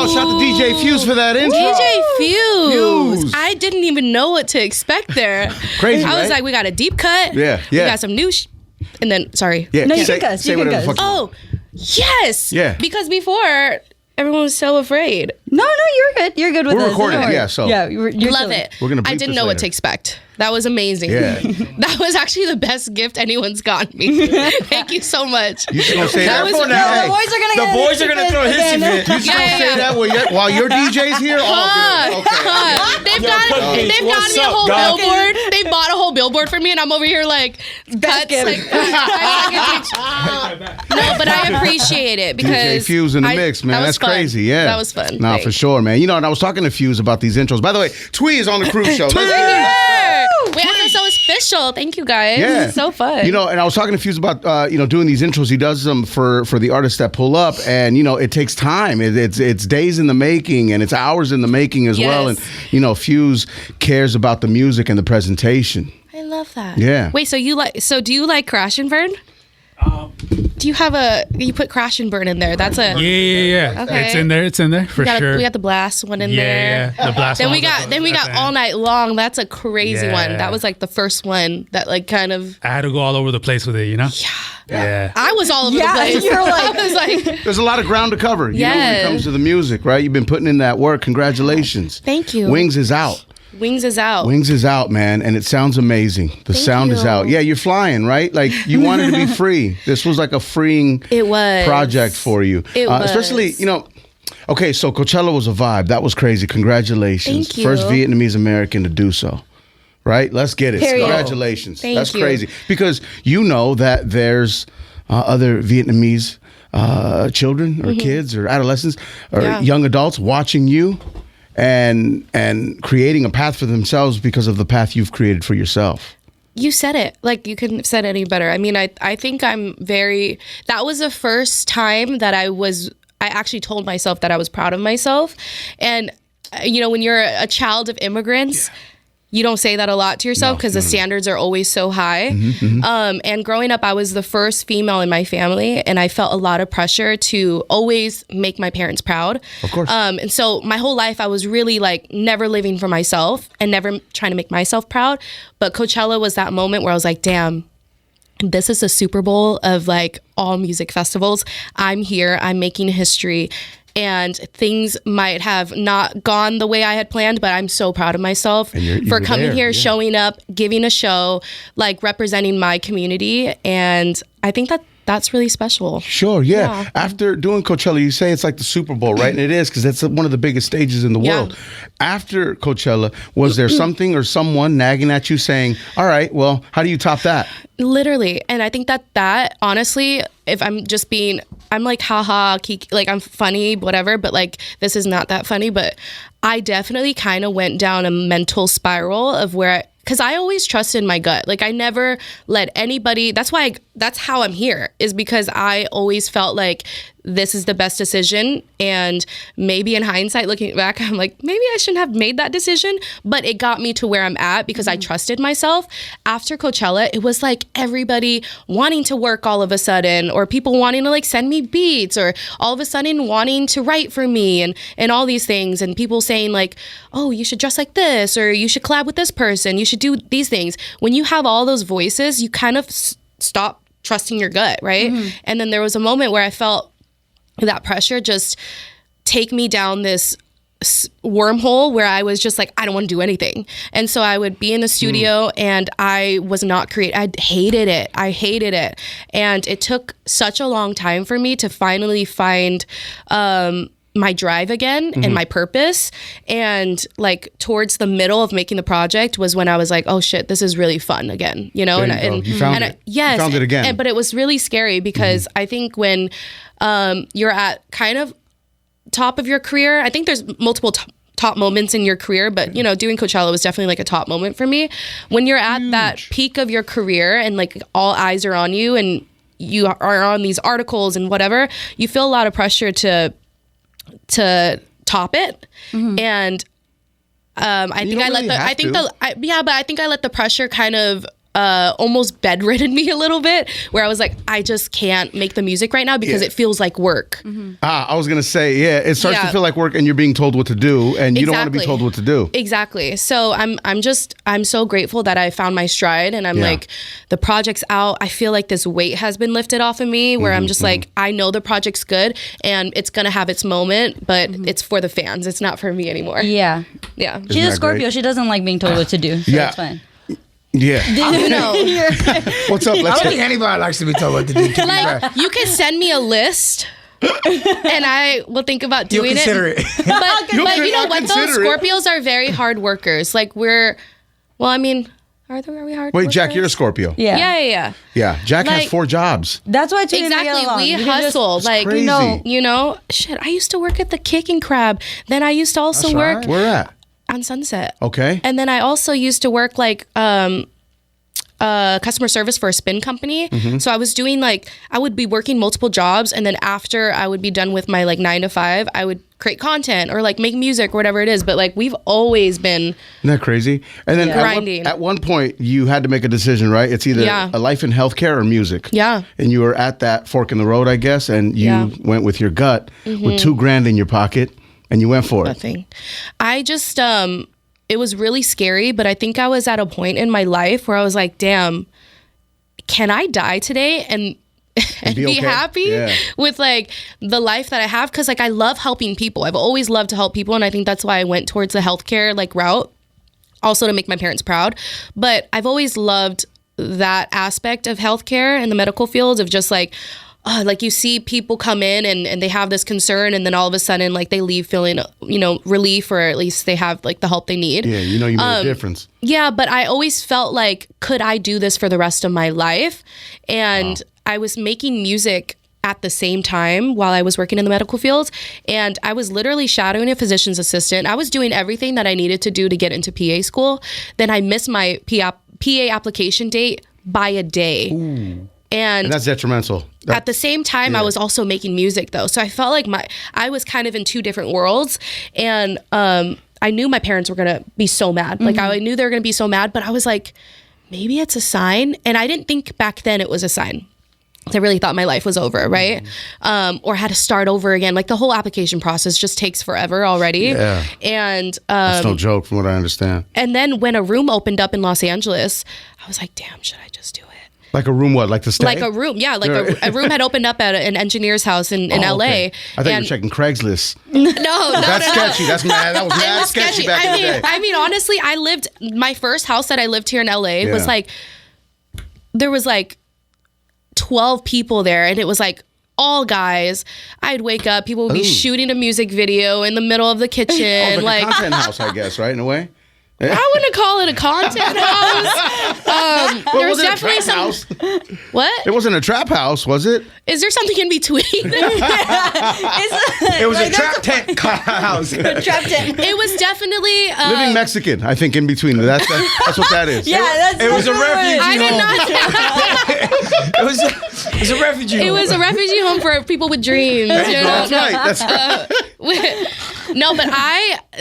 Yo, shout to DJ Fuse for that intro. DJ Fuse. I didn't even know what to expect there. Crazy, I was right? like, we got a deep cut. Yeah. We got some new and then, sorry. Yeah, No, you can cuss. You can whatever the cuss. fuck you want. Oh, yes. Yeah. Because before, everyone was so afraid. No, you're good. You're good with We're this. recording, Don't worry. yeah, so- Yeah, you're Love chilling. it. We're gonna I bleep didn't this know what later. to expect. That was amazing. Yeah. That was actually the best gift anyone's gotten me. Thank you so much. You just gonna say that? That was- for No, now? the boys are gonna The get boys are gonna throw hissy again. fit. You just gonna say that while your DJ's here? All good. Okay. They've Yo, got Cookies, they've what's gotten me a up, whole dog? billboard. They bought a whole billboard for me, and I'm over here like cuts. gift. Like, no, but I appreciate it because DJ Fuse in the mix, man. that was That's fun. crazy. Yeah, That was fun. Nah, Thanks. for sure, man. You know, and I was talking to Fuse about these intros. By the way, Thuy is on the Cruz Show. Let's get it. Yeah. Wait, I feel so official. Thank you guys. Yeah, It's so fun. You know, and I was talking to Fuse about doing these intros. He does them for the artists that pull up, and it takes time. It's days in the making, and it's hours in the making as well. And Yes. Fuse cares about the music and the presentation. I love that. Yeah. Wait, so do you like Crash and Burn? Do you have you put Crash and Burn in there? That's a Yeah. Okay. It's in there for sure. we got the Blast one in there. Yeah, the Blast Then one. we got All Night Long. That's a crazy one. Yeah. That was like the first one that like kind of I had to go all over the place with it, Yeah. I was all over Yeah, the place. you're like- I was like, There's a lot of ground to cover. When it Yes. comes to the music, right? You've been putting in that work. Congratulations. Thank you. Wings is out. Wings is out. Wings is out, man, and it sounds amazing. The sound is you. out. Yeah, you're flying, right? Like you wanted to be free. This was like a freeing It was. project for you. It was. Especially, okay, so Coachella was a vibe. That was crazy. Congratulations. Thank you. First Vietnamese American to do so. Right? Let's get it. Period. Congratulations. Thank That's you. crazy. Because you know that there's other Vietnamese children or kids or adolescents or Yeah. young adults watching you and creating a path for themselves because of the path you've created for yourself. You said it. Like, you couldn't have said it any better. I mean, I think that was the first time that I actually told myself that I was proud of myself. And, when you're a child of immigrants, you don't say that a lot to yourself because the standards are always so high. And growing up, I was the first female in my family, and I felt a lot of pressure to always make my parents proud. Of course. And so my whole life, I was really like never living for myself and never trying to make myself proud. But Coachella was that moment where I was like, damn, this is the Super Bowl of like all music festivals. I'm here, I'm making history. And things might have not gone the way I had planned, but I'm so proud of myself you for were coming there, here, yeah. showing up, giving a show, like representing my community. And I think that's really special. Sure, yeah. After doing Coachella, you say it's like the Super Bowl, right? And it is, because that's one of the biggest stages in the Yeah. world. After Coachella, was there something or someone nagging at you saying, all right, well, how do you top that? Literally. And I think that honestly, if I'm just being, I'm like, haha, kiki, like I'm funny, whatever, but like, this is not that funny. But I definitely kind of went down a mental spiral of because I always trusted my gut. Like I never let anybody, that's how I'm here, is because I always felt like this is the best decision. And maybe in hindsight, looking back, I'm like, maybe I shouldn't have made that decision, but it got me to where I'm at because I trusted myself. After Coachella, it was like everybody wanting to work all of a sudden, or people wanting to like send me beats, or all of a sudden wanting to write for me and all these things. And people saying like, oh, you should dress like this, or you should collab with this person, you should do these things. When you have all those voices, you kind of stop trusting your gut, right? And then there was a moment where I felt that pressure just take me down this wormhole where I was just like, I don't want to do anything. And so I would be in the studio and I was not creative. I hated it. And it took such a long time for me to finally find my drive again and my purpose. And like towards the middle of making the project was when I was like, oh shit, this is really fun again, you know? There you go. You found it. Yes. You found it again. But it was really scary because I think when you're at kind of top of your career, I think there's multiple top moments in your career, but you know, doing Coachella was definitely like a top moment for me. When you're at that peak of your career and like all eyes are on you and you are on these articles and whatever, you feel a lot of pressure to top it. And I think I let the pressure kind of almost bedridden me a little bit, where I was like, I just can't make the music right now because it feels like work. I was gonna say, it starts to feel like work, and you're being told what to do, and you don't want to be told what to do. Exactly. So I'm so grateful that I found my stride, and I'm like, the project's out. I feel like this weight has been lifted off of me, where I'm just like, I know the project's good, and it's gonna have its moment, but it's for the fans. It's not for me anymore. Yeah. Yeah. She's a Scorpio. She doesn't like being told what to do. So it's fine. Yeah. You know, What's up? I don't think anybody likes to be told what to do. like, you can send me a list and I will think about You'll doing consider it. But you know I'll what though? consider it. Scorpios are very hard workers. Like are we hard Wait, Jack, workers? you're a Scorpio. Yeah. Yeah. Jack has Like- 4 jobs. That's why Tuna Exactly. We hustle. Like, crazy. you know, shit, I used to work at the Kick and Crab. Then I used to also work right. Where at? on Sunset. Okay. And then I also used to work like customer service for a spin company. So I was doing I would be working multiple jobs, and then after I would be done with my 9 to 5, I would create content or make music or whatever it is. But we've always been Isn't that crazy? And then grinding. at one point, you had to make a decision, right? It's either a life in healthcare or music. Yeah. And you were at that fork in the road, I guess, and you went with your gut with $2,000 in your pocket, and you went for it. nothing. I just it was really scary, but I think I was at a point in my life where I was like, damn, can I die today and be okay? happy Yeah. with the life that I have? Because I love helping people. I've always loved to help people, and I think that's why I went towards the healthcare route, also to make my parents proud. But I've always loved that aspect of healthcare and the medical fields of just you see people come in and they have this concern, and then all of a sudden they leave feeling relief, or at least they have the help they need. Yeah, you made a difference. Yeah, but I always felt could I do this for the rest of my life? And I was making music at the same time while I was working in the medical field, and I was literally shadowing a physician's assistant. I was doing everything that I needed to do to get into PA school. Then I missed my PA application date by a day. Ooh. And that's detrimental. At the same time, I was also making music though. So I felt like I was kind of in 2 different worlds. And I knew my parents were going to be so mad. I knew they were going to be so mad, but I was like, maybe it's a sign. And I didn't think back then it was a sign. I really thought my life was over, right? Or had to start over again. The whole application process just takes forever already. Yeah. And That's no joke from what I understand. and then when a room opened up in Los Angeles, I was like, damn, should I just do it? Like a room, what? Like the stay? Like a room, yeah. A room had opened up at an engineer's house in LA. Okay. I thought you were checking Craigslist. No. That's sketchy. That's mad. That was mad sketchy back in the day. I mean, honestly, my first house that I lived here in LA was there was 12 people there, and it was all guys. I'd wake up, people would be shooting a music video in the middle of the kitchen. Like a content house, I guess, right? In a way? I wouldn't call it a content house. Well, There's was it a definitely trap house? What? It wasn't a trap house, was it? Is there something in between? It was a trap tent house. Trap tent. It was definitely Living Mexican, I think, in between. That's what that is. It was a refugee I did home. not. It was a refugee home. It was a refugee home for people with dreams. That's right. That's right. No, but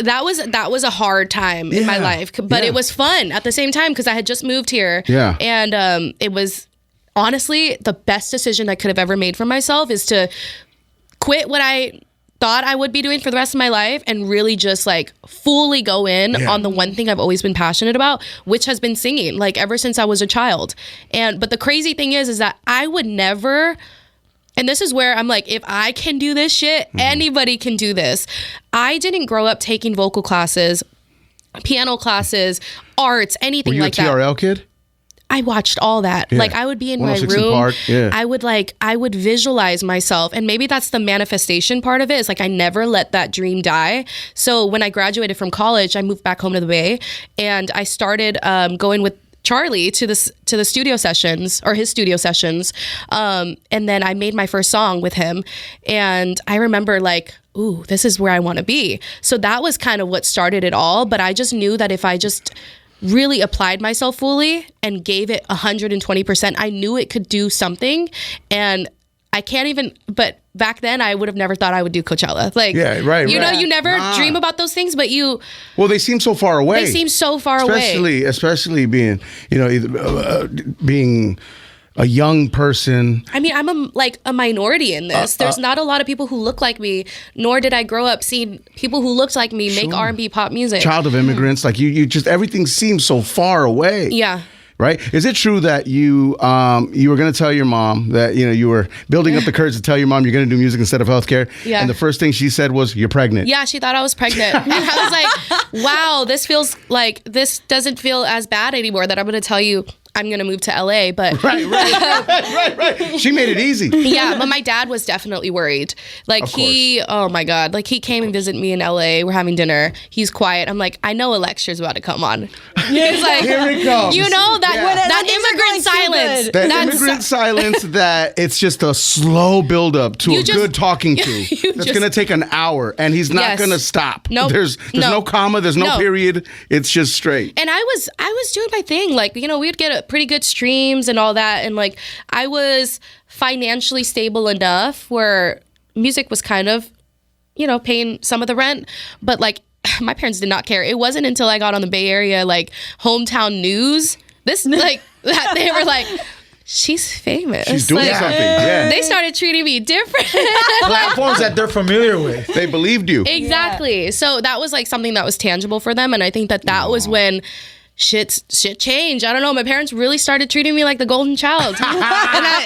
that was a hard time in my life, but it was fun at the same time because I had just moved here. Yeah. And it was honestly the best decision I could have ever made for myself is to quit what I thought I would be doing for the rest of my life and really just fully go in on the one thing I've always been passionate about, which has been singing ever since I was a child. But the crazy thing is that I would never. And this is where I'm if I can do this shit, anybody can do this. I didn't grow up taking vocal classes, piano classes, arts, anything Were you like a that. TRL kid? I watched all that. Yeah. I would be in my 106 in room. Park, yeah. I would visualize myself. And maybe that's the manifestation part of it. It's I never let that dream die. So when I graduated from college, I moved back home to the Bay and I started going with Charlie to the studio sessions or his studio sessions. And then I made my first song with him. And I remember ooh, this is where I want to be. So that was kind of what started it all. But I just knew that if I just really applied myself fully and gave it 120%, I knew it could do something. And I can't even, but back then I would have never thought I would do Coachella. Like, Yeah, right, you know, right. you never Nah. dream about those things, but Well, they seem so far away. they seem so far away. Especially being, you know, being a young person. I mean, I'm a minority in this. There's not a lot of people who look like me, nor did I grow up seeing people who looked like me make R&B pop music. Child of immigrants, like you just everything seems so far away. Yeah. Right? Is it true that you were going to tell your mom that you were building up the courage to tell your mom you're going to do music instead of healthcare? Yeah. And the first thing she said was, "You're pregnant." Yeah, she thought I was pregnant. And I was like, wow, this doesn't feel as bad anymore that I'm going to tell you I'm going to move to LA. But Right. She made it easy. yeah, but my dad was definitely worried. Like oh my God, like he came and visited me in LA. We're having dinner. He's quiet. I'm like, I know a lecture's about to come on. He's like, Here it comes. you know, that things are immigrant going too silence. good. That That's- immigrant silence that it's just a slow build up to You a just- good talking to. you That's just- going to take an hour and he's not Yes. going to stop. Nope. There's no comma, there's no period. It's just straight. And I was doing my thing. Like, you know, we'd get a pretty good streams and all that. And like, I was financially stable enough where music was kind of, you know, paying some of the rent. But like, my parents did not care. It wasn't until I got on the Bay Area, like hometown news, that they were like, she's famous. She's doing Like, something. Yeah. They started treating me different. Platforms that they're familiar with. They believed you. Exactly. So that was like something that was tangible for them. And I think that was when shit changed. I don't know. My parents really started treating me like the golden child. And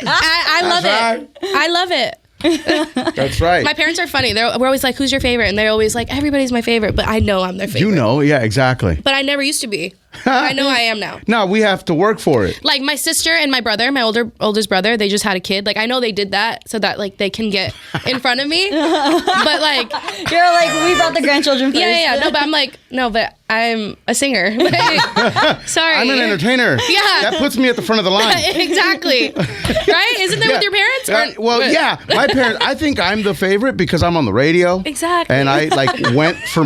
I love it. I love it. That's right. My parents are funny. We're always like, who's your favorite? And they're always like, everybody's my favorite. But I know I'm their favorite. You know, yeah, exactly. But I never used to be. I know I am now. No, we have to work for it. Like my sister and my brother, my oldest brother, they just had a kid. Like I know they did that so that like they can get in front of me. But like You're like, we brought the grandchildren first. yeah. No, but I'm like, no, but I'm a singer. Like, sorry. I'm an entertainer. Yeah. That puts me at the front of the line. Exactly. Right? Isn't that with your parents? Well, yeah. My parents, I think I'm the favorite because I'm on the radio. Exactly. And I like went for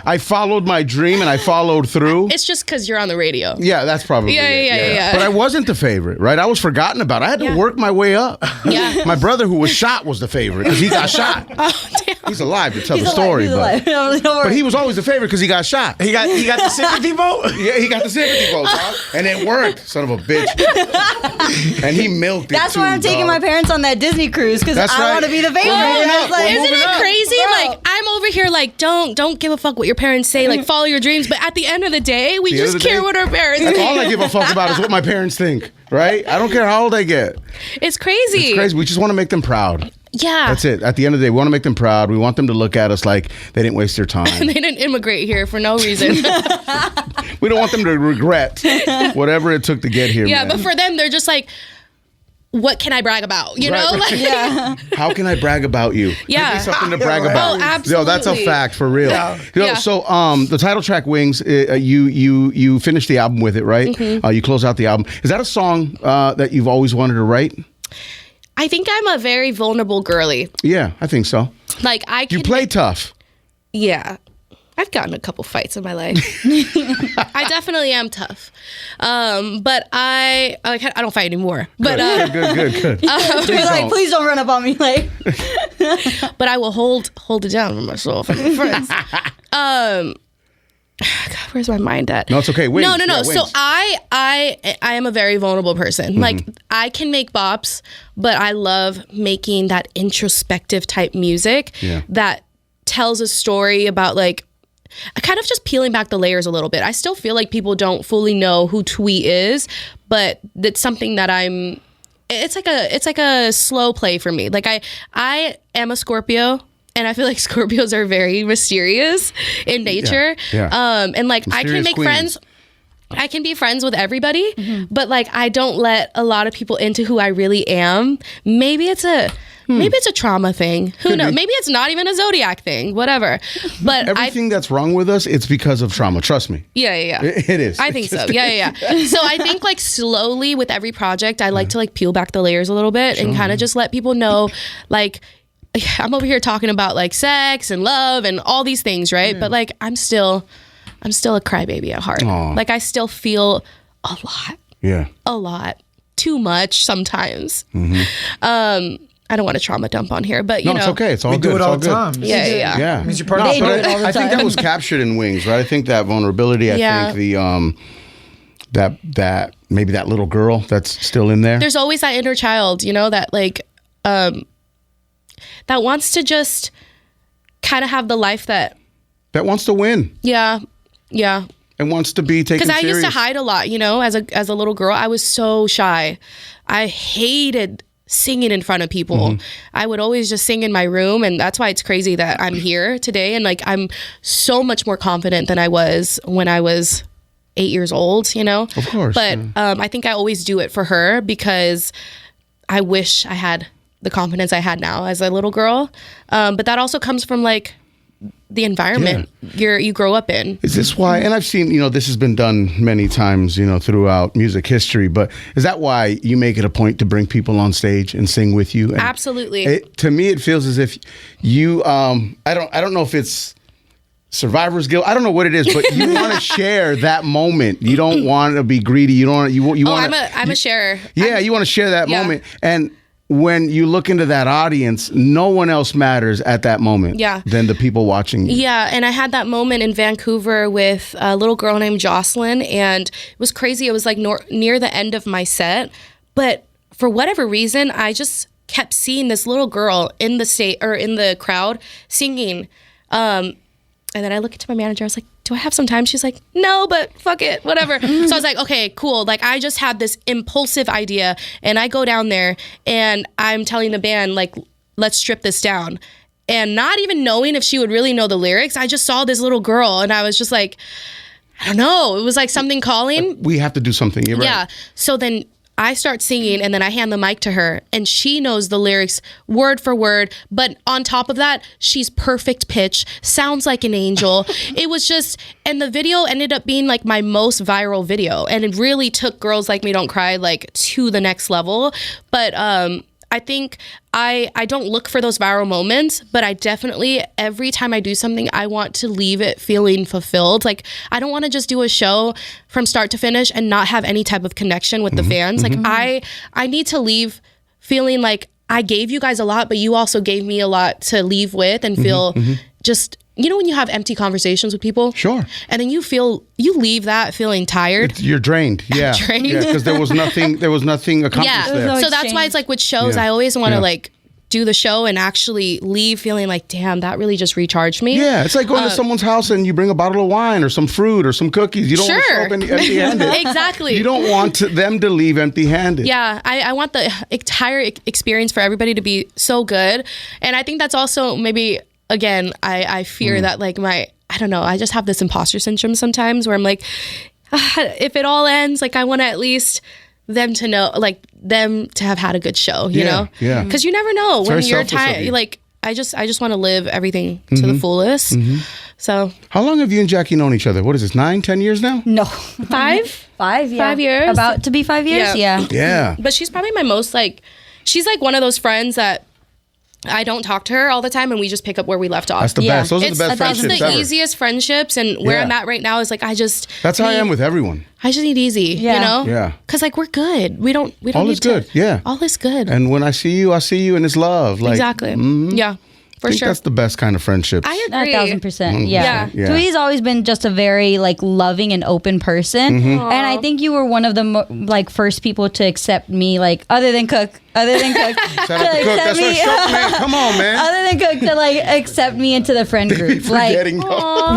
I followed my dream and I followed through. It's just because you're on the radio. Yeah, that's probably it. Yeah. But I wasn't the favorite, right? I was forgotten about. I had to work my way up. Yeah. My brother who was shot was the favorite because he got shot. Oh, damn. He's alive to tell He's the story, alive. but he was always the favorite because he got shot. He got the sympathy vote. Yeah, he got the sympathy vote, dog. And it worked, son of a bitch. And he milked it That's too, why I'm taking dog. my parents on that Disney cruise because That's I right. want to be the favorite. We're moving That's up. like- We're Isn't moving it up. crazy? Bro. Like I'm over here like don't give a fuck what your parents say. Like follow your dreams. But at the end of the day, we The end just of the care day, what our parents That's think. all I give a fuck about is what my parents think, right? I don't care how old I get. It's crazy. It's crazy. We just want to make them proud. Yeah. That's it. At the end of the day, we want to make them proud. We want them to look at us like they didn't waste their time. They didn't immigrate here for no reason. We don't want them to regret whatever it took to get here. Yeah, man. but for them, they're just like, what can I brag about? You know? Right. Like, Yeah. How can I brag about you? Yeah. Give me something to brag right. about. Oh, absolutely. Yo, that's a fact for real. Yeah. Yo, Yeah. So the title track Wings, you finished the album with it, right? Mm-hmm. You close out the album. Is that a song that you've always wanted to write? I think I'm a very vulnerable girly. Yeah, I think so. Like I can You play tough. Yeah. I've gotten a couple fights in my life. I definitely am tough. But I don't fight anymore. But Good. You're like, please don't run up on me. Like, but I will hold it down for myself and my friends. God, where's my mind at? No, it's okay. Wings. No. Yeah, So wings. I am a very vulnerable person. Mm-hmm. Like I can make bops, but I love making that introspective type music that tells a story about like kind of just peeling back the layers a little bit. I still feel like people don't fully know who Thuy is, but it's something that it's like a slow play for me. Like I am a Scorpio. And I feel like Scorpios are very mysterious in nature. Yeah. And like I can Mysterious make queens. friends. I can be friends with everybody, but like I don't let a lot of people into who I really am. Maybe it's a trauma thing. Who knows? be. Maybe it's not even a zodiac thing. Whatever. But Everything that's wrong with us, it's because of trauma. Trust me. yeah. It is. I think so. Yeah. So I think like slowly with every project, I like to like peel back the layers a little bit and kind of just let people know, like, I'm over here talking about like sex and love and all these things, right? But like I'm still a crybaby at heart. Aw. Like I still feel a Yeah. lot, too much sometimes. I don't want to trauma dump on here, but you know, it's okay. It's all We good. do it It's all all the good. time. Yeah. Yeah. Means you're part They of do the it all the I think time. that was captured in Wings, right? I think that vulnerability. I think the that maybe that little girl that's still in there. There's always that inner child, you know, that like that wants to just kind of have the life that wants to win yeah and wants to be taken because I serious. used to hide a lot, you know, as a little girl. I was so shy. I hated singing in front of people. I would always just sing in my room, and that's why it's crazy that I'm here today, and like I'm so much more confident than I was when I was 8 years old, you know. Of course, but I think I always do it for her because I wish I had the confidence I had now as a little girl, but that also comes from like the environment you grow up in. Is this why? And I've seen, you know, this has been done many times, you know, throughout music history. But is that why you make it a point to bring people on stage and sing with you? And Absolutely. to me, it feels as if you. I don't know if it's survivor's guilt. I don't know what it is, but you want to share that moment. You don't want to be greedy. You don't. You want. I'm a sharer. Yeah, you want to share that Yeah. moment. And when you look into that audience, no one else matters at that moment than the people watching you. Yeah, and I had that moment in Vancouver with a little girl named Jocelyn, and it was crazy. It was like near the end of my set, but for whatever reason, I just kept seeing this little girl in the crowd singing. And then I look into my manager. I was like, do I have some time? She's like, no, but fuck it, whatever. So I was like, okay, cool. Like I just had this impulsive idea, and I go down there and I'm telling the band, like, let's strip this down. And not even knowing if she would really know the lyrics, I just saw this little girl and I was just like, I don't know. It was like something calling. We have to do something. You're right. Yeah. So then I start singing, and then I hand the mic to her, and she knows the lyrics word for word. But on top of that, she's perfect pitch, sounds like an angel. It was just, and the video ended up being like my most viral video, and it really took Girls Like Me Don't Cry like to the next level. But I think I don't look for those viral moments, but I definitely, every time I do something, I want to leave it feeling fulfilled. Like, I don't want to just do a show from start to finish and not have any type of connection with the fans. Like, I need to leave feeling like I gave you guys a lot, but you also gave me a lot to leave with and feel just, you know, when you have empty conversations with people? Sure. And then you leave that feeling tired. You're drained. Yeah. Drained. Yeah, because there was nothing accomplished there. no So that's why it's like with shows, I always want to like do the show and actually leave feeling like, damn, that really just recharged me. Yeah, it's like going to someone's house and you bring a bottle of wine or some fruit or some cookies. You don't want to show up empty-handed. Exactly. You don't want them to leave empty-handed. Yeah, I want the entire experience for everybody to be so good. And I think that's also maybe, again, I fear that like I don't know, I just have this imposter syndrome sometimes where I'm like, if it all ends, like I want to at least them to know, like them to have had a good show, you know? Yeah. Because you never know when very you're selfless of tired. you. Like I just want to live everything to the fullest. So How long have you and Jackie known each other? What is this, 9, 10 years now? No. 5. 5, yeah. 5 years? About to be 5 years? Yeah. Yeah. Yeah. But she's probably my most like, she's like one of those friends that I don't talk to her all the time, and we just pick up where we left off. That's the Yeah. best. Those are the best It's friendships the ever. easiest friendships, and where Yeah. I'm at right now is like I just That's how I need- am with everyone. I just need easy, Yeah. you know? Yeah. Because like we're good. We don't All need is good. to, Yeah. all is good. And when I see you, and it's love. Like, Exactly. Yeah. For I think sure. that's the best kind of friendship. I agree. 1,000%. Yeah. Yeah. Thuy's always been just a very like loving and open person, and I think you were one of the like first people to accept me, like other than Cook. Shout out to Cook. That's my show, man. Come on, man. Other than Cook, to like accept me into the friend group, like Forgetting.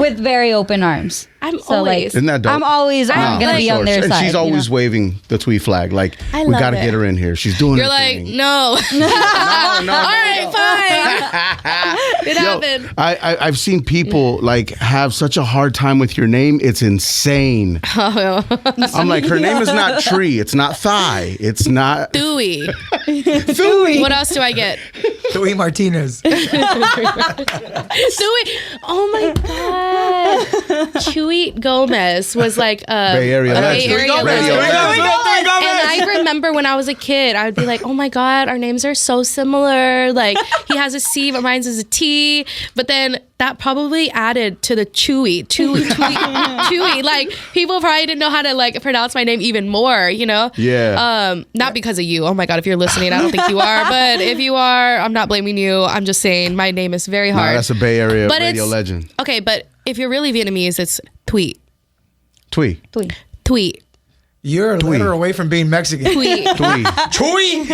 with very open arms. I'm So, always. like, Isn't that dope? I'm always gonna be on their and side. she's you always know? waving the Thuy flag. Like, I we love got to it. get her in here. She's doing You're her like, thing. no. No. All right, fine. It happened. I've seen people like have such a hard time with your name. It's insane. I'm like, her name is not Tree. It's not Thigh. It's not Thuy. Thuy. What else do I get? Thuy Martinez. Thuy. Oh my god. Chuy Gomez was like a Bay Area legend. legend. Radio legend. And I remember when I was a kid, I would be like, oh my God, our names are so similar. Like, he has a C, but mine's is a T. But then that probably added to the Chewy. Like, people probably didn't know how to like pronounce my name even more, you know? Yeah. Not because of you. Oh my God, if you're listening, I don't think you are. But if you are, I'm not blaming you. I'm just saying my name is very hard. Nah, that's a Bay Area But radio it's- legend. Okay, but if you're really Vietnamese, it's Thuy. Thuy. Thuy. You're a letter away from being Mexican. Thuy. Thuy. Chuy,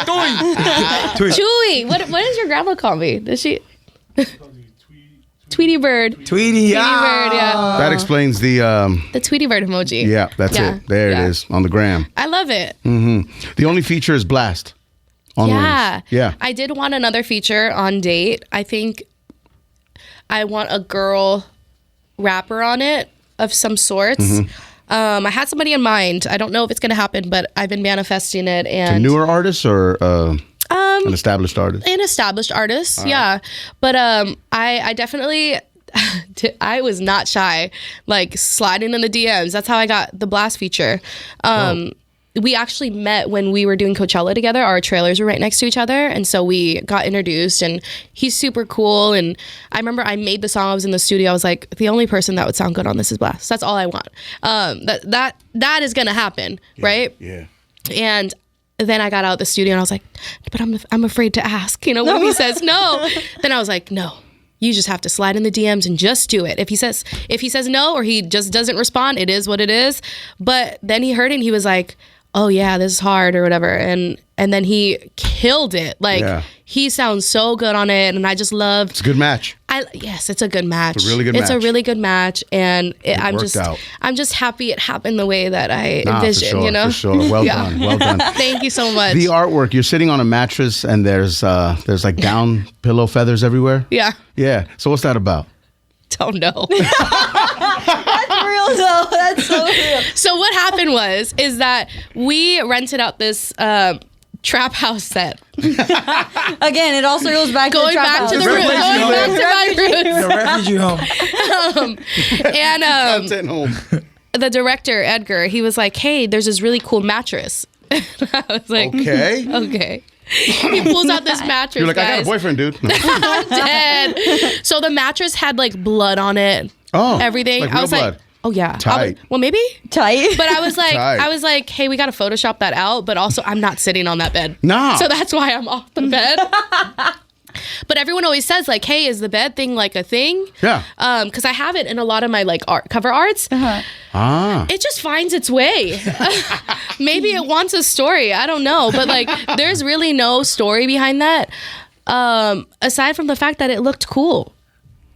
Thuy. Chewy. What does your grandma call me? Does she? Tweety bird. Tweety, Tweety bird, yeah. That explains the. The Tweety bird emoji. Yeah, that's it. There it is on the gram. I love it. The only feature is Blast. On Yeah. Wings. Yeah. I did want another feature on Date. I think I want a girl rapper on it of some sorts. I had somebody in mind. I don't know if it's going to happen, but I've been manifesting it. A And newer artist or an established artist? an established artist, yeah. But I definitely, I was not shy, like sliding in the DMs. That's how I got the Blast feature. We actually met when we were doing Coachella together. Our trailers were right next to each other, and so we got introduced. And he's super cool. And I remember I made the song. I was in the studio. I was like, the only person that would sound good on this is Blast. That's all I want. That is gonna happen, right? Yeah. And then I got out of the studio and I was like, but I'm afraid to ask. You know, when he says no, then I was like, no. You just have to slide in the DMs and just do it. If he says no or he just doesn't respond, it is what it is. But then he heard it and he was like, oh yeah, this is hard or whatever. And then he killed it. Like he sounds so good on it. And I just loved. It's a good match. Yes, it's a good match. It's a really good It's match. a really good match. And I'm worked out. happy it happened the way that I Nah, envisioned, for sure, you know? For sure. Well done. Well done. Thank you so much. The artwork, you're sitting on a mattress and there's like down pillow feathers everywhere. Yeah. Yeah. So what's that about? Don't know. That's real though. That's so real. So what happened is that we rented out this trap house set. Again, it also goes back to the Going trap back house. to the roots. Going back to my roots. The refugee home. And I'm sitting home. the director, Edgar, he was like, hey, there's this really cool mattress. And I was like, Okay. okay. He pulls out this mattress, You're like, I got a guys. boyfriend, dude. I'm dead. So the mattress had like blood on it. Oh, Everything. like I real was blood. like, oh yeah. Tight. Well, maybe. Tight. But I was Tight. like, hey, we got to Photoshop that out. But also, I'm not sitting on that bed. Nah. So that's why I'm off the bed. But everyone always says like, hey, is the bed thing like a thing? Yeah. Because I have it in a lot of my like cover arts. Ah. It just finds its way. Maybe it wants a story. I don't know. But like, there's really no story behind that. Aside from the fact that it looked cool.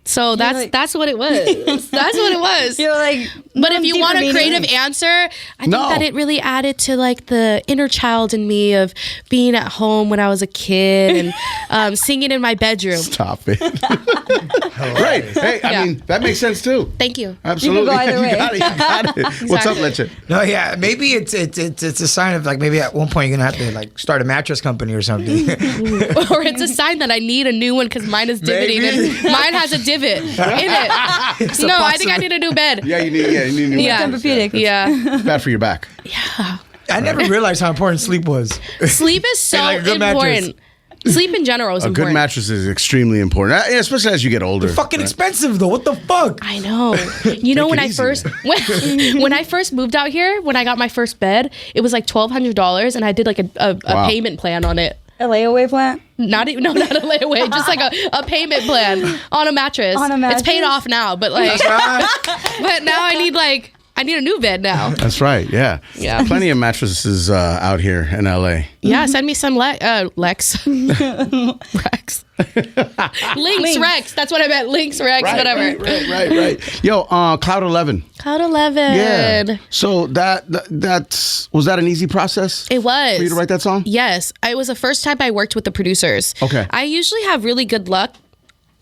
So that's what it was. That's what it was. You're like, But if you want a deeper creative meaning. answer, I think No. that it really added to like the inner child in me of being at home when I was a kid and singing in my bedroom. Stop it. Right. Hey, I Yeah. mean, that makes sense too. Thank you. Absolutely. go either way. You got it. You got it. What's up, Exactly. Leche? No, yeah, maybe it's a sign of like maybe at one point you're gonna have to like start a mattress company or something. Or it's a sign that I need a new one because mine is divoting Maybe. and mine has a divot in it. It's a No, I think I possibility. need a new bed. Yeah, you need a new Yeah. mattress. Tempur-Pedic. Yeah. It's bad for your back. I never realized how important sleep was. Sleep is so like a good important. Sleep in general is A important. good mattress is extremely important, especially as you get older. Fucking expensive though. What the fuck? I know. You know, Take when it I easy, first man. when I first moved out here, when I got my first bed, it was like $1,200, and I did like a Wow. payment plan on it. A layaway plant? Not a layaway, just like a payment plan on a mattress. On a It's paid mattress? off now, but like, but now I need a new bed now. That's right. Yeah. Yeah. Plenty of mattresses out here in LA. Yeah, send me some Lex. Rex. Links Rex. That's what I meant. Links Rex, whatever. Right. Yo, Cloud 11. Cloud 11. Yeah. So that's was that an easy process It was. for you to write that song? Yes. It was the first time I worked with the producers. Okay. I usually have really good luck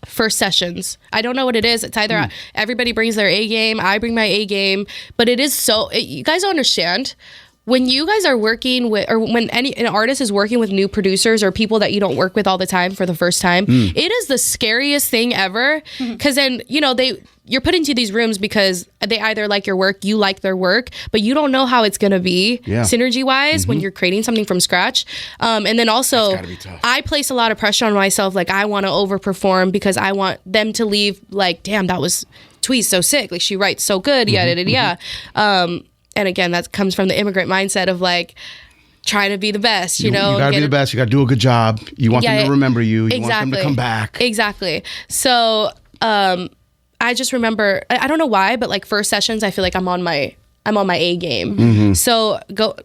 for sessions. I don't know what it is. It's either everybody brings their A game, I bring my A game, but it is you guys don't understand. when you guys are working with, or when an artist is working with new producers or people that you don't work with all the time for the first time, it is the scariest thing ever. Because then, you know, you're put into these rooms because they either like your work, you like their work, but you don't know how it's going to be synergy-wise when you're creating something from scratch. And then also, I place a lot of pressure on myself. Like, I want to overperform because I want them to leave like, damn, that was Thuy's so sick. Like, she writes so good. And again, that comes from the immigrant mindset of like trying to be the best, you know? You gotta be the best. You gotta do a good job. You want them to remember you. You want them to come back. Exactly. So I just remember, I don't know why, but like first sessions, I feel like I'm on my A game. So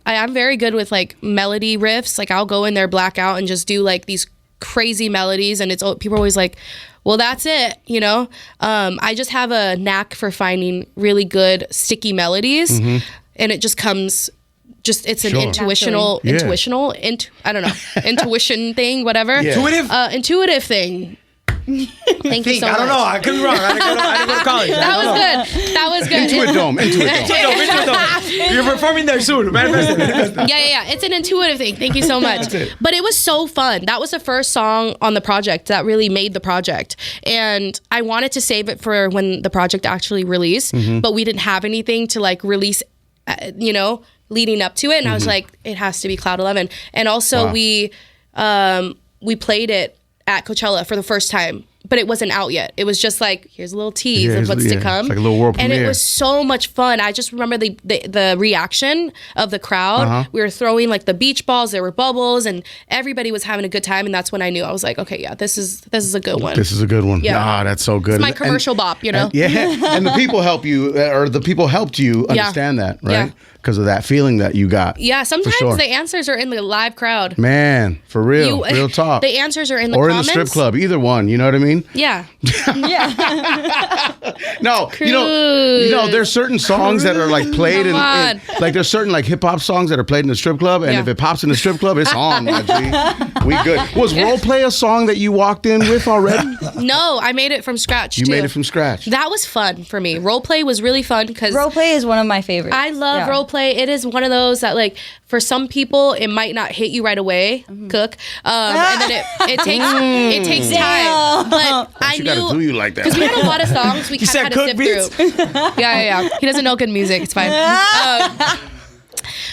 I'm very good with like melody riffs. Like I'll go in there, black out, and just do like these crazy melodies, and people are always like, well, that's it, you know? I just have a knack for finding really good sticky melodies, and it just comes, it's an intuition thing, whatever. Intuitive thing. Thank you so much. I don't know. I could be wrong. I didn't go to college. That was good. Into a dome. You're performing there soon. Yeah. It's an intuitive thing. Thank you so much. But it was so fun. That was the first song on the project that really made the project. And I wanted to save it for when the project actually released, but we didn't have anything to like release, leading up to it. And I was like, it has to be Cloud 11. And also we played it at Coachella for the first time, but it wasn't out yet. It was just like, here's a little tease of what's to come. It's like a little world premiere. And it was so much fun. I just remember the reaction of the crowd. We were throwing like the beach balls, there were bubbles, and everybody was having a good time. And that's when I knew. I was like, okay, yeah, this is a good one. This is a good one. Yeah, that's so good. It's my commercial bop, you know? And the people help you, or the people helped you understand that, right? Because of that feeling that you got. Yeah, sometimes the answers are in the live crowd. Man, for real. Real talk. The answers are in the comments. Or in the strip club, either one, you know what I mean? Yeah. No, you know, there's certain songs that are like played in like there's certain like hip hop songs that are played in the strip club, and if it pops in the strip club, it's on, my G. We good. Was Role Play a song that you walked in with already? No, I made it from scratch. You made it from scratch. That was fun for me. Role Play was really fun because Role Play is one of my favorites. I love role play. It is one of those that like for some people it might not hit you right away, cook, and then it takes time. But I knew gotta do you like that because we had a lot of songs we kind of had to sift through. Yeah. He doesn't know good music. It's fine.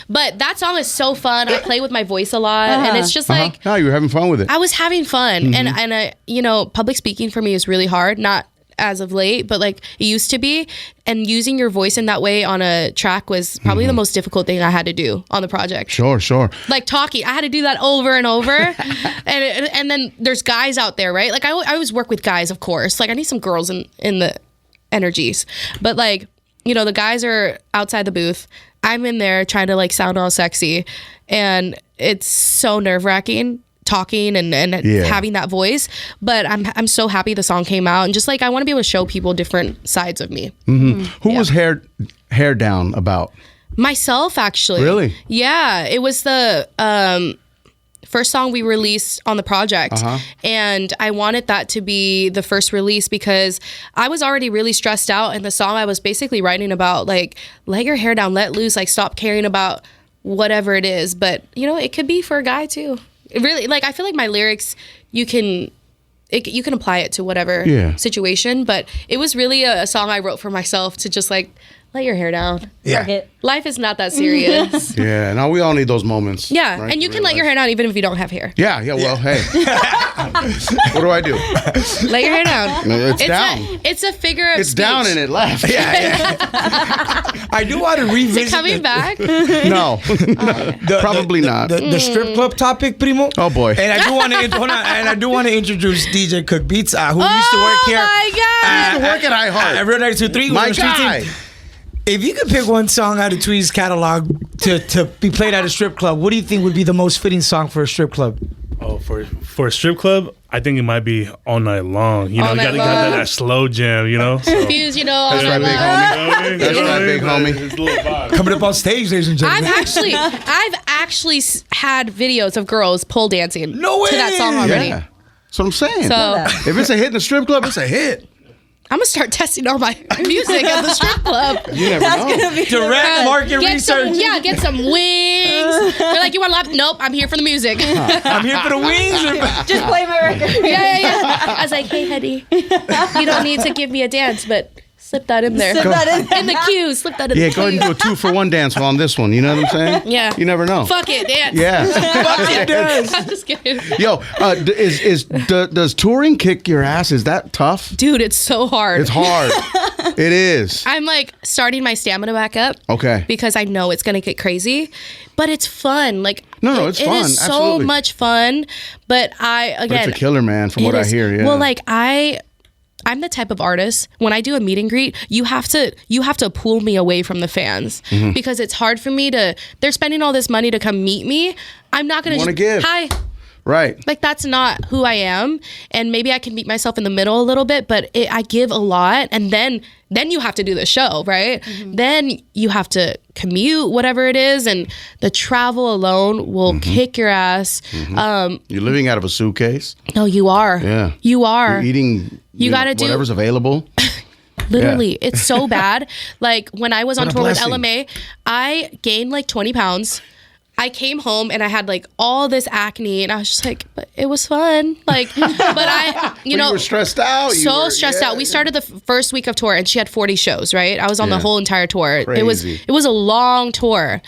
But that song is so fun. I play with my voice a lot, and it's just like no, you were having fun with it. I was having fun, and public speaking for me is really hard. Not as of late, but like it used to be, and using your voice in that way on a track was probably the most difficult thing I had to do on the project. Sure. Like talking, I had to do that over and over, and then there's guys out there, right? Like I always work with guys, of course. Like I need some girls in the energies, but like the guys are outside the booth. I'm in there trying to like sound all sexy, and it's so nerve-wracking talking and having that voice, but I'm so happy the song came out, and just like I want to be able to show people different sides of me. Who was hair down about? Myself, actually. Really? Yeah, it was the first song we released on the project, and I wanted that to be the first release because I was already really stressed out, and the song I was basically writing about like let your hair down, let loose, like stop caring about whatever it is, but it could be for a guy too. It really, like, I feel like my lyrics, you can apply it to whatever situation, but it was really a song I wrote for myself to just like let your hair down. Yeah. Life is not that serious. No, we all need those moments. Yeah, right? And you can let your hair down even if you don't have hair. Yeah, well, hey. What do I do? Let your hair down. No, it's down. It's a figure of It's speech. down and it left. I do want to revisit. Is it coming back? No. Probably not. The strip club topic, primo. Oh, boy. And I do want to introduce DJ Cook Beats, who used to work here. Oh, my God. Used to work at iHeart. Real 92.3. My guy. If you could pick one song out of Thuy's catalog to be played at a strip club, what do you think would be the most fitting song for a strip club? Oh, for a strip club, I think it might be All Night Long. You All got Night to Long. have that slow jam, So. Fuse, all That's right, night big long. homie. That's right, big homie. It's a little vibe. Coming up on stage, ladies and gentlemen. I've actually had videos of girls pole dancing No way. to that song already. Yeah. That's what I'm saying. So If it's a hit in the strip club, it's a hit. I'm gonna start testing all my music at the strip club. You never know. Gonna be Direct market research. Get some wings. They're like, you want a lap? Nope, I'm here for the music. I'm here for the wings. Just play my record. Yeah. I was like, hey, Hetty, you don't need to give me a dance, but slip that in there. Slip that in. In the queue, slip that in the Yeah, queue. go ahead and do a 2-for-1 dance on this one. You know what I'm saying? Yeah. You never know. Fuck it, dance. Yeah. I'm just kidding. Yo, does touring kick your ass? Is that tough? Dude, it's so hard. It's hard. It is. I'm like starting my stamina back up. Okay. Because I know it's gonna get crazy, but it's fun. Like No, it's fun. It is so Absolutely. much fun. But But it's a killer, man. From what I hear, yeah. Well, like I'm the type of artist, when I do a meet and greet, you have to pull me away from the fans Mm-hmm. because it's hard for me they're spending all this money to come meet me. I'm not going to wanna give. Hi. Right. Like that's not who I am. And maybe I can meet myself in the middle a little bit, but I give a lot. And then you have to do the show, right? Mm-hmm. Then you have to commute, whatever it is. And the travel alone will kick your ass. You're living out of a suitcase. No, you are. Yeah. You are. You're eating You gotta do- whatever's available. Literally, it's so bad. Like when I was on What a tour with blessing. LMA, I gained like 20 pounds. I came home and I had like all this acne, and I was just like, but it was fun. Like, but I, you But know, you were stressed out. stressed out. We started the first week of tour, and she had 40 shows. Right, I was on the Yeah. whole entire tour. Crazy. It was a long tour.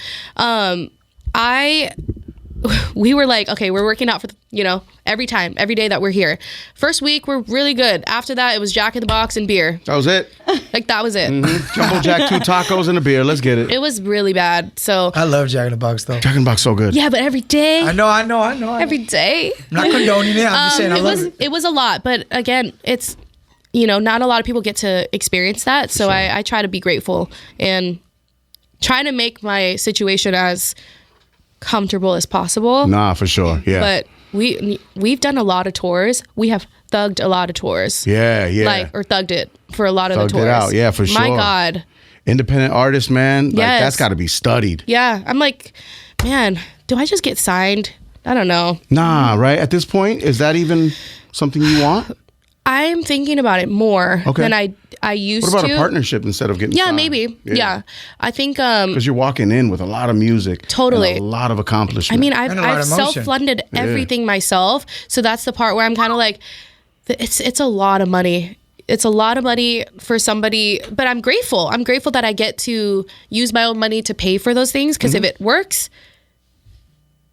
We were like, okay, we're working out for every day that we're here. First week we're really good. After that, it was Jack in the Box and beer. That was it. Like that was it. Jumbo Jack, 2 tacos and a beer. Let's get it. It was really bad. So I love Jack in the Box though. Jack in the Box so good. yeah, but every day, I know. every day. I'm not condoning it. I'm just saying I love it. It was a lot, but again, it's not a lot of people get to experience that. So I try to be grateful and try to make my situation as comfortable as possible. Nah, for sure. Yeah. But we've done a lot of tours. We have thugged a lot of tours. Yeah. Or thugged it for a lot of Thugged the tours. it out. Yeah, for My sure. God. Independent artist, man. Like Yes. that's got to be studied. Yeah. I'm like, man, do I just get signed? I don't know. Nah, right? At this point, is that even something you want? I'm thinking about it more Okay. than I used to. What about a partnership instead of getting Yeah, signed? maybe. Yeah. I think Because you're walking in with a lot of music. Totally. And a lot of accomplishment. I mean, And a lot I've of emotion. self-funded everything myself. So that's the part where I'm kind of like, it's a lot of money. It's a lot of money for somebody, but I'm grateful. I'm grateful that I get to use my own money to pay for those things. Because if it works,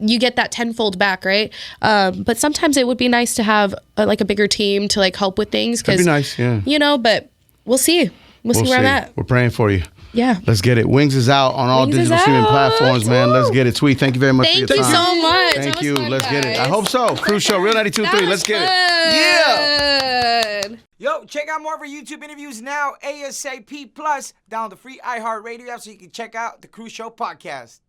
you get that tenfold back, right? But sometimes it would be nice to have a bigger team to like help with things. That'd be nice, yeah. But we'll see. We'll see where I'm at. We're praying for you. Yeah. Let's get it. Wings is out on all Wings is digital streaming out. platforms, man. Let's Woo. get it. Thuy, thank you very much Thank for your you time. so much. That Thank was you. fun, Let's get it. I guys. hope so. Cruz Show, Real 92.3. Let's get it. Yeah. Yeah. Yo, check out more of our YouTube interviews now, ASAP Plus. Download the free iHeartRadio app so you can check out the Cruz Show podcast.